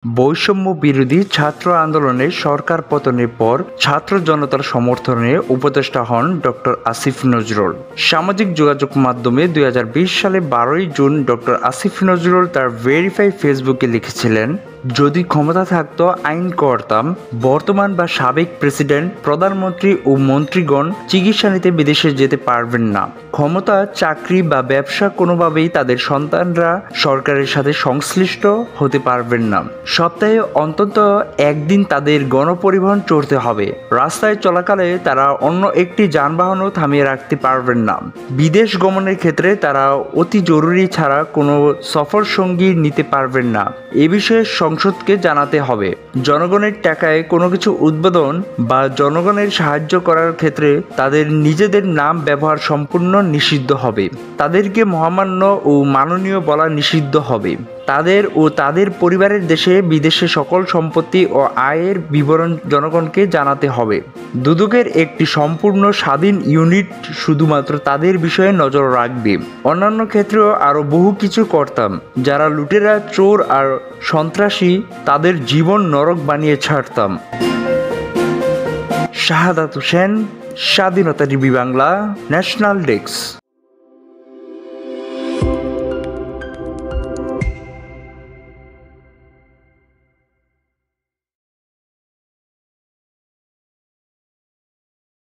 বৈষম্য বিরোধী ছাত্র আন্দোলনে সরকার পতনের পর ছাত্র জনতার সমর্থনে উপদেষ্টা হন ডক্টর আসিফ নজরুল। সামাজিক যোগাযোগ মাধ্যমে 2020 সালে 12 জুন ডক্টর আসিফ নজরুল তার ভেরিফাই ফেসবুকে লিখেছিলেন, যদি ক্ষমতা থাকতো আইন করতাম, বর্তমান বা সাবেক প্রেসিডেন্ট, প্রধানমন্ত্রী ও মন্ত্রীগণ চিকিৎসা নিতে বিদেশে যেতে পারবেন না। ক্ষমতা, চাকরি বা ব্যবসা কোনোভাবেই তাদের সন্তানরা সরকারের সাথে সংশ্লিষ্ট হতে পারবেন না। সপ্তাহে অন্তত একদিন তাদের গণপরিবহন চড়তে হবে। রাস্তায় চলাকালে তারা অন্য একটি যানবাহনও থামিয়ে রাখতে পারবেন না। বিদেশ গমনের ক্ষেত্রে তারা অতি জরুরি ছাড়া কোনো সফর সঙ্গী নিতে পারবেন না। এ বিষয়ে সংসদকে জানাতে হবে। জনগণের টাকায় কোনো কিছু উদ্বোধন বা জনগণের সাহায্য করার ক্ষেত্রে তাদের নিজেদের নাম ব্যবহার সম্পূর্ণ নিষিদ্ধ হবে। তাদেরকে মহামান্য ও মাননীয় বলা নিষিদ্ধ হবে। তাদের ও তাদের পরিবারের দেশে বিদেশে সকল সম্পত্তি ও আয়ের বিবরণ জনগণকে জানাতে হবে। দুদকের একটি সম্পূর্ণ স্বাধীন ইউনিট শুধুমাত্র তাদের বিষয়ে নজর রাখবে। অন্যান্য ক্ষেত্রেও আরও বহু কিছু করতাম। যারা লুটেরা, চোর আর সন্ত্রাসী, তাদের জীবন নরক বানিয়ে ছাড়তাম। শাহাদাত হোসেন, স্বাধীনতা টিভি বাংলা, ন্যাশনাল ডেস্ক।